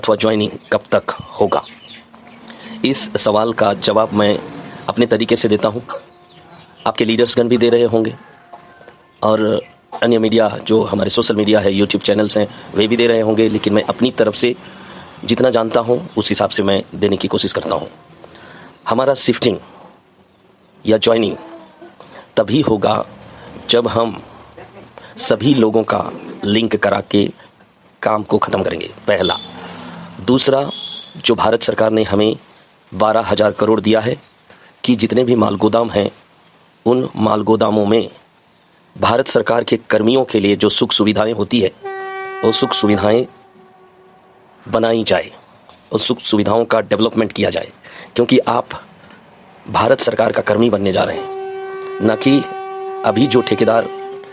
अथवा ज्वाइनिंग कब तक होगा? इस सवाल का जवाब मैं अपने तरीके से देता हूं, आपके लीडर्सगण भी दे रहे होंगे और अन्य मीडिया जो हमारे सोशल मीडिया है, यूट्यूब चैनल्स हैं, वे भी दे रहे होंगे, लेकिन मैं अपनी तरफ से जितना जानता हूं उस हिसाब से मैं देने की कोशिश करता हूं। हमारा शिफ्टिंग या ज्वाइनिंग तभी होगा जब हम सभी लोगों का लिंक करा के काम को ख़त्म करेंगे, पहला। दूसरा, जो भारत सरकार ने हमें 12,000 करोड़ दिया है कि जितने भी माल गोदाम हैं उन माल गोदामों में भारत सरकार के कर्मियों के लिए जो सुख सुविधाएं होती है वो सुख सुविधाएं बनाई जाए, उस सुख सुविधाओं का डेवलपमेंट किया जाए, क्योंकि आप भारत सरकार का कर्मी बनने जा रहे हैं, न कि अभी जो ठेकेदार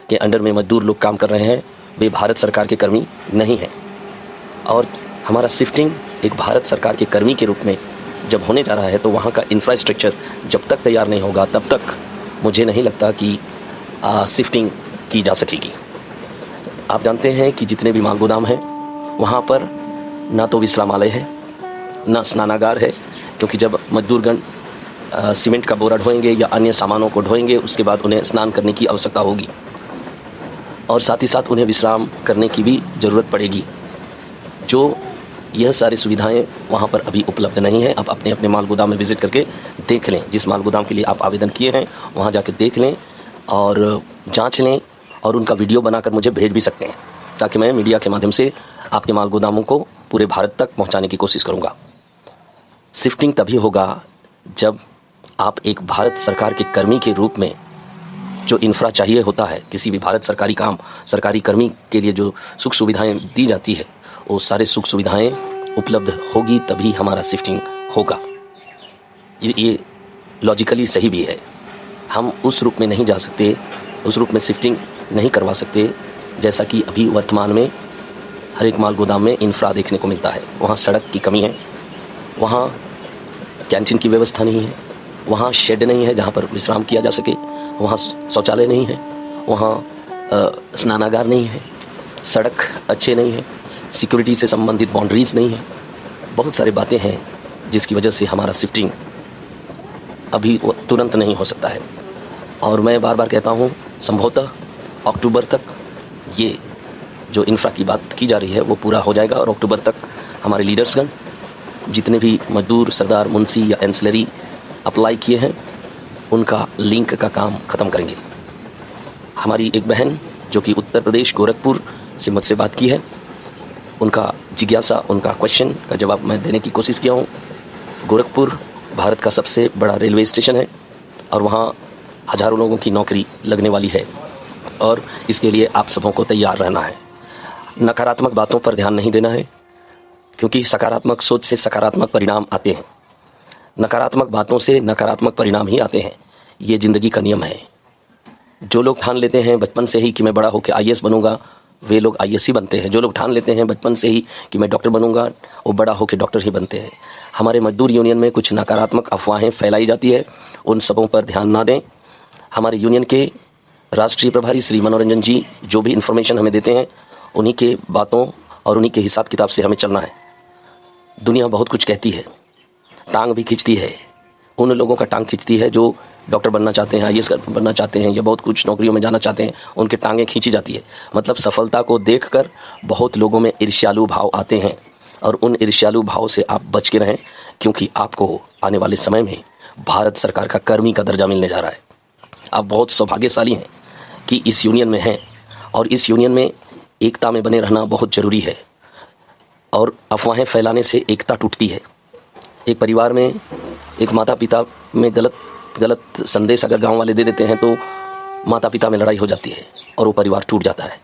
के अंडर में मजदूर लोग काम कर रहे हैं वे भारत सरकार के कर्मी नहीं हैं। और हमारा शिफ्टिंग एक भारत सरकार के कर्मी के रूप में जब होने जा रहा है तो वहाँ का इंफ्रास्ट्रक्चर जब तक तैयार नहीं होगा तब तक मुझे नहीं लगता कि शिफ्टिंग की जा सकेगी। आप जानते हैं कि जितने भी माल गोदाम हैं वहाँ पर ना तो विश्रामालय है, ना स्नानागार है, क्योंकि जब मजदूरगण सीमेंट का बोरा ढोएंगे या अन्य सामानों को ढोएंगे उसके बाद उन्हें स्नान करने की आवश्यकता होगी और साथ ही साथ उन्हें विश्राम करने की भी ज़रूरत पड़ेगी। जो यह सारी सुविधाएं वहाँ पर अभी उपलब्ध नहीं हैं। आप अपने अपने माल गोदाम में विज़िट करके देख लें, जिस माल गोदाम के लिए आप आवेदन किए हैं वहाँ जाके देख लें और जांच लें और उनका वीडियो बनाकर मुझे भेज भी सकते हैं, ताकि मैं मीडिया के माध्यम से आपके माल गोदामों को पूरे भारत तक पहुँचाने की कोशिश करूँगा। शिफ्टिंग तभी होगा जब आप एक भारत सरकार के कर्मी के रूप में जो इंफ्रा चाहिए होता है, किसी भी भारत सरकारी काम, सरकारी कर्मी के लिए जो सुख सुविधाएं दी जाती है वो सारे सुख सुविधाएं उपलब्ध होगी तभी हमारा शिफ्टिंग होगा। ये लॉजिकली सही भी है। हम उस रूप में नहीं जा सकते, उस रूप में शिफ्टिंग नहीं करवा सकते जैसा कि अभी वर्तमान में हर एक माल गोदाम में इंफ्रा देखने को मिलता है। वहाँ सड़क की कमी है, वहाँ कैंटीन की व्यवस्था नहीं है, वहाँ शेड नहीं है जहाँ पर विश्राम किया जा सके, वहाँ शौचालय नहीं है, वहाँ स्नानागार नहीं है, सड़क अच्छे नहीं है, सिक्योरिटी से संबंधित बाउंड्रीज नहीं है। बहुत सारी बातें हैं जिसकी वजह से हमारा शिफ्टिंग अभी तुरंत नहीं हो सकता है। और मैं बार बार कहता हूँ, संभवतः अक्टूबर तक ये जो इंफ्रा की बात की जा रही है वो पूरा हो जाएगा और अक्टूबर तक हमारे लीडर्सगण जितने भी मजदूर, सरदार, मुंशी या एंसिलरी अप्लाई किए हैं उनका लिंक का काम ख़त्म करेंगे। हमारी एक बहन जो कि उत्तर प्रदेश गोरखपुर से मुझसे बात की है, उनका जिज्ञासा, उनका क्वेश्चन का जवाब मैं देने की कोशिश किया हूँ। गोरखपुर भारत का सबसे बड़ा रेलवे स्टेशन है और वहाँ हज़ारों लोगों की नौकरी लगने वाली है और इसके लिए आप सबों को तैयार रहना है। नकारात्मक बातों पर ध्यान नहीं देना है, क्योंकि सकारात्मक सोच से सकारात्मक परिणाम आते हैं। नकारात्मक बातों से नकारात्मक परिणाम ही आते हैं। ये ज़िंदगी का नियम है। जो लोग ठान लेते हैं बचपन से ही कि मैं बड़ा होकर आईएएस बनूंगा, वे लोग आईएएस ही बनते हैं। जो लोग ठान लेते हैं बचपन से ही कि मैं डॉक्टर बनूंगा, वो बड़ा होकर डॉक्टर ही बनते हैं। हमारे मजदूर यूनियन में कुछ नकारात्मक अफवाहें फैलाई जाती है, उन सबों पर ध्यान ना दें। हमारे यूनियन के राष्ट्रीय प्रभारी श्री मनोरंजन जी जो भी इन्फॉर्मेशन हमें देते हैं उन्हीं के बातों और उन्हीं के हिसाब किताब से हमें चलना है। दुनिया बहुत कुछ कहती है, टांग भी खींचती है, उन लोगों का टांग खींचती है जो डॉक्टर बनना चाहते हैं, आईएएस बनना चाहते हैं या बहुत कुछ नौकरियों में जाना चाहते हैं, उनके टांगें खींची जाती है। मतलब सफलता को देखकर बहुत लोगों में ईर्ष्यालु भाव आते हैं और उन ईर्ष्यालु भाव से आप बच के रहें, क्योंकि आपको आने वाले समय में भारत सरकार का कर्मी का दर्जा मिलने जा रहा है। आप बहुत सौभाग्यशाली हैं कि इस यूनियन में हैं और इस यूनियन में एकता में बने रहना बहुत ज़रूरी है। और अफवाहें फैलाने से एकता टूटती है। एक परिवार में एक माता पिता में गलत संदेश अगर गांव वाले दे देते हैं तो माता पिता में लड़ाई हो जाती है और वो परिवार टूट जाता है।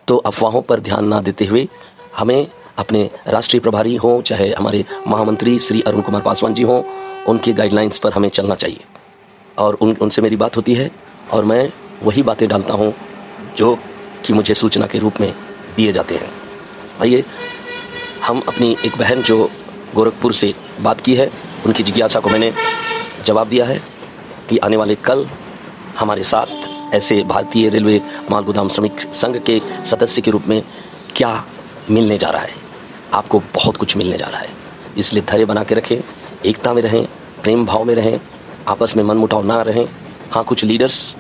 तो अफवाहों पर ध्यान ना देते हुए हमें अपने राष्ट्रीय प्रभारी हों चाहे हमारे महामंत्री श्री अरुण कुमार पासवान जी हों, उनके गाइडलाइंस पर हमें चलना चाहिए। और उनसे मेरी बात होती है और मैं वही बातें डालता हूँ जो कि मुझे सूचना के रूप में दिए जाते हैं। आइए हम अपनी एक बहन जो गोरखपुर से बात की है उनकी जिज्ञासा को मैंने जवाब दिया है कि आने वाले कल हमारे साथ ऐसे भारतीय रेलवे माल गोदाम श्रमिक संघ के सदस्य के रूप में क्या मिलने जा रहा है। आपको बहुत कुछ मिलने जा रहा है। इसलिए धैर्य बना के रखें, एकता में रहें, प्रेम भाव में रहें, आपस में मनमुटाव ना रहें। हाँ, कुछ लीडर्स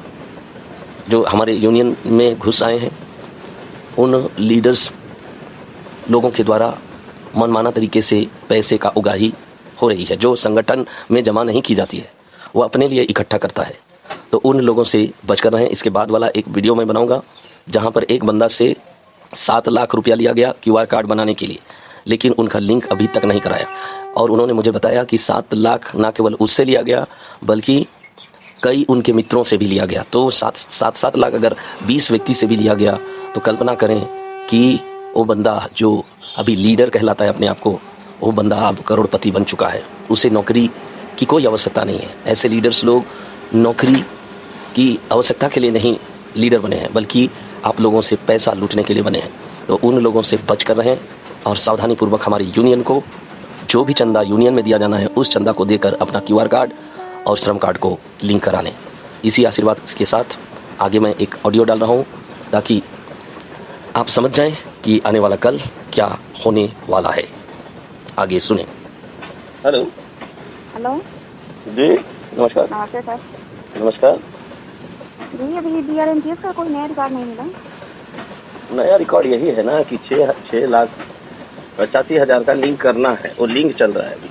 जो हमारे यूनियन में घुस आए हैं, उन लीडर्स लोगों के द्वारा मनमाना तरीके से पैसे का उगाही हो रही है, जो संगठन में जमा नहीं की जाती है, वो अपने लिए इकट्ठा करता है। तो उन लोगों से बचकर रहें। इसके बाद वाला एक वीडियो मैं बनाऊंगा जहां पर एक बंदा से 7 लाख रुपया लिया गया QR कार्ड बनाने के लिए, लेकिन उनका लिंक अभी तक नहीं कराया। और उन्होंने मुझे बताया कि 7 लाख ना केवल उससे लिया गया बल्कि कई उनके मित्रों से भी लिया गया। तो 7 लाख अगर 20 व्यक्ति से भी लिया गया तो कल्पना करें कि वो बंदा जो अभी लीडर कहलाता है अपने आप को, वो बंदा अब करोड़पति बन चुका है। उसे नौकरी की कोई आवश्यकता नहीं है। ऐसे लीडर्स लोग नौकरी की आवश्यकता के लिए नहीं लीडर बने हैं, बल्कि आप लोगों से पैसा लूटने के लिए बने हैं। तो उन लोगों से बच कर रहें और सावधानीपूर्वक हमारी यूनियन को जो भी चंदा यूनियन में दिया जाना है उस चंदा को देकर अपना QR कार्ड और श्रम कार्ड को लिंक करा लें। इसी आशीर्वाद के साथ आगे मैं एक ऑडियो डाल रहा हूँ ताकि आप समझ जाएं कि आने वाला कल क्या होने वाला है। आगे सुने। हेलो हेलो जी, नमस्कार। नमस्ते सर। नमस्कार जी, अभी DRMTS का कोई नया रिकॉर्ड नहीं मिला। नया रिकॉर्ड यही है ना कि 6,85,000 का लिंक करना है। वो लिंक चल रहा है अभी,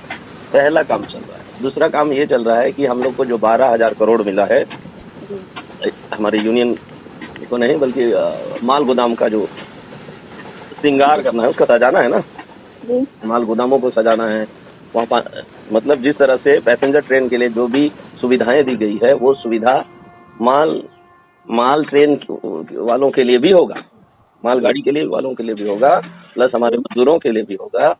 पहला काम चल रहा है। दूसरा काम ये चल रहा है कि हम लोग को जो 12,000 करोड़ मिला है हमारे यूनियन को नहीं बल्कि माल गोदाम का जो श्रृंगार करना है, उसका सजाना है ना जी। माल गोदामों को सजाना है। वहाँ मतलब जिस तरह से पैसेंजर ट्रेन के लिए जो भी सुविधाएं दी गई है वो सुविधा माल ट्रेन वालों के लिए भी होगा, माल गाड़ी के लिए वालों के लिए भी होगा, प्लस हमारे मजदूरों के लिए भी होगा।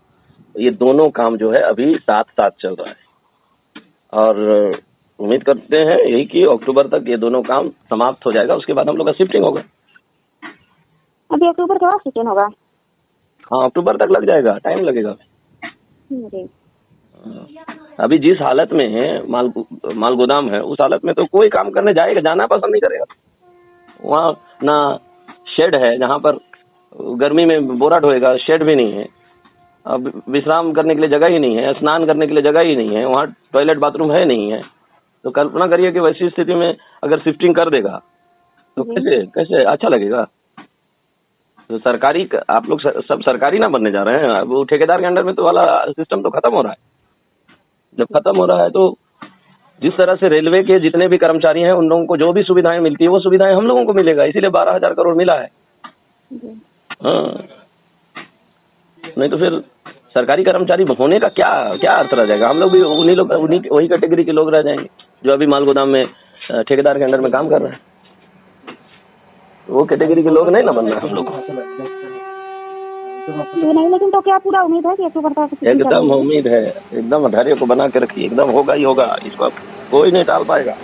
ये दोनों काम जो है अभी साथ साथ चल रहा है और उम्मीद करते हैं यही कि अक्टूबर तक ये दोनों काम समाप्त हो जाएगा। उसके बाद हम लोग का शिफ्टिंग होगा। अभी अक्टूबर के बाद शिफ्टिंग होगा? हाँ, अक्टूबर तक लग जाएगा, टाइम लगेगा। जी। अभी जिस हालत में है माल गोदाम है, उस हालत में तो कोई काम करने जाना पसंद नहीं करेगा। वहाँ ना शेड है जहाँ पर गर्मी में बोरा ढोएगा, शेड भी नहीं है। अब विश्राम करने के लिए जगह ही नहीं है, स्नान करने के लिए जगह ही नहीं है, वहाँ टॉयलेट बाथरूम है नहीं है। तो कल्पना करिए कि वैसी स्थिति में अगर शिफ्टिंग कर देगा तो कैसे अच्छा लगेगा। तो सरकारी, आप लोग सब सरकारी ना बनने जा रहे हैं। अब वो ठेकेदार के अंडर में तो वाला सिस्टम तो खत्म हो रहा है। जब खत्म हो रहा है तो जिस तरह से रेलवे के जितने भी कर्मचारी हैं उन लोगों को जो भी सुविधाएं मिलती है वो सुविधाएं हम लोगों को मिलेगा। इसीलिए 12,000 करोड़ मिला है। हाँ, नहीं तो फिर सरकारी कर्मचारी होने का क्या अर्थ रह जाएगा। हम लोग भी वही कैटेगरी के लोग रह जाएंगे जो अभी माल गोदाम में ठेकेदार के अंडर में काम कर रहे हैं। वो कैटेगरी के लोग नहीं ना बनना है हम लोग को। नहीं, लेकिन तो क्या पूरा उम्मीद है कि अक्टूबर तक? एकदम उम्मीद है, एकदम धैर्य को बना के रखिए, एकदम होगा ही होगा। इसको कोई नहीं टाल पाएगा।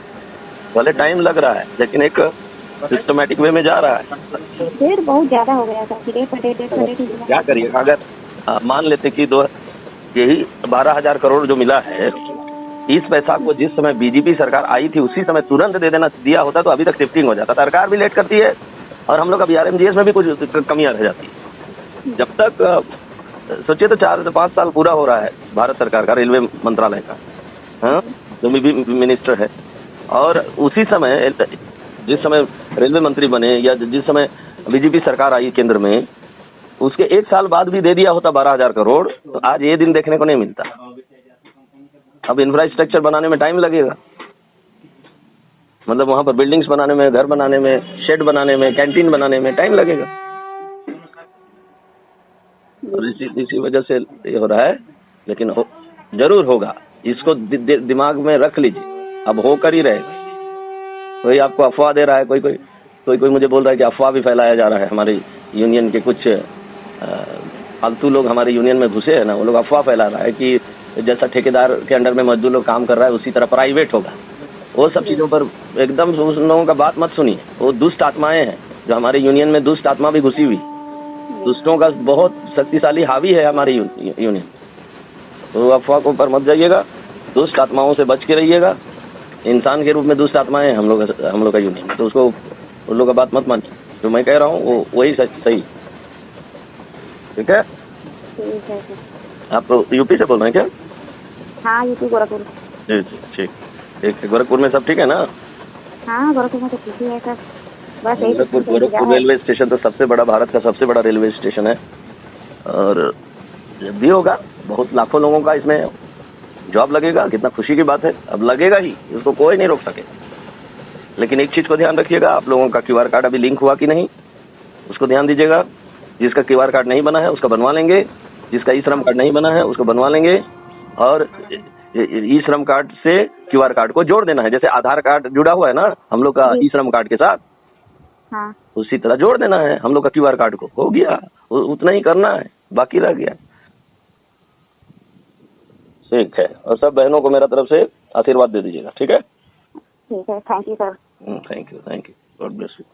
भले टाइम लग रहा है लेकिन एक सिस्टमैटिक वे में जा रहा है। डेट बहुत ज्यादा हो गया था। क्या करिए, अगर मान लेते कि यही 12,000 करोड़ जो मिला है, इस पैसा को जिस समय बीजेपी सरकार आई थी उसी समय तुरंत दिया होता तो अभी तक शिफ्टिंग हो जाता। सरकार भी लेट करती है और हम लोग का BRMGS में भी कुछ कमियां रह जाती है। जब तक सोचिए तो 4 से 5 साल पूरा हो रहा है भारत सरकार का, रेलवे मंत्रालय का, हाँ, जो भी मिनिस्टर है। और उसी समय जिस समय रेलवे मंत्री बने या जिस समय बीजेपी सरकार आई केंद्र में, उसके 1 साल बाद भी दे दिया होता 12,000 करोड़ तो आज ये दिन देखने को नहीं मिलता। अब इंफ्रास्ट्रक्चर बनाने में टाइम लगेगा, मतलब वहां पर बिल्डिंग्स बनाने में, घर बनाने में, शेड बनाने में, कैंटीन बनाने में टाइम लगेगा। और इसी वजह से ये हो रहा है, लेकिन जरूर होगा। इसको दिमाग में रख लीजिए, अब होकर ही रहेगा। कोई आपको अफवाह दे रहा है, कोई मुझे बोल रहा है कि अफवाह भी फैलाया जा रहा है। हमारे यूनियन के कुछ फालतू लोग हमारे यूनियन में घुसे हैं ना, वो लोग अफवाह फैला रहा है कि जैसा ठेकेदार के अंडर में मजदूर लोग काम कर रहा है उसी तरह प्राइवेट होगा। वो सब चीजों पर एकदम उन लोगों का बात मत सुनिए। वो दुष्ट आत्माएं हैं, जो हमारे यूनियन में दुष्ट आत्मा भी घुसी हुई, दुष्टों का बहुत शक्तिशाली हावी है हमारी यूनियन। तो अफवाह को ऊपर मत जाइएगा, दुष्ट आत्माओं से बच के रहिएगा। इंसान के रूप में दुष्ट आत्माएं हैं हम लोग का यूनियन, तो उसको उन लोगों का बात मत मानिए। जो मैं कह रहा हूँ वो वही सही, ठीक है। ठीक है सर। आप यूपी से बोल रहे हैं क्या? हाँ यूपी गोरखपुर। जी जी ठीक ठीक है। गोरखपुर में सब ठीक है ना? हाँ गोरखपुर में तो ठीक ही है सर, बस यही गोरखपुर पूछने के लिए गोरखपुर है। रेलवे स्टेशन तो सबसे बड़ा, भारत का सबसे बड़ा रेलवे स्टेशन है। और जब भी होगा बहुत लाखों लोगों का इसमें जॉब लगेगा, कितना खुशी की बात है। अब लगेगा ही, इसको कोई नहीं रोक सके। लेकिन एक चीज को ध्यान रखिएगा, आप लोगों का क्यूआर कार्ड अभी लिंक हुआ कि नहीं, उसको ध्यान दीजिएगा। जिसका क्यूआर कार्ड नहीं बना है उसका बनवा लेंगे, जिसका ई श्रम कार्ड नहीं बना है उसको बनवा लेंगे। और ई श्रम कार्ड से क्यूआर कार्ड को जोड़ देना है। जैसे आधार कार्ड जुड़ा हुआ है ना हम लोग का जी। ई श्रम कार्ड के साथ, हाँ उसी तरह जोड़ देना है हम लोग का क्यूआर कार्ड को। हो गया, उतना ही करना है, बाकी रह गया। ठीक है। और सब बहनों को मेरा तरफ से आशीर्वाद दे दीजिएगा, ठीक है? ठीक है, thank you sir. Thank you, God bless you.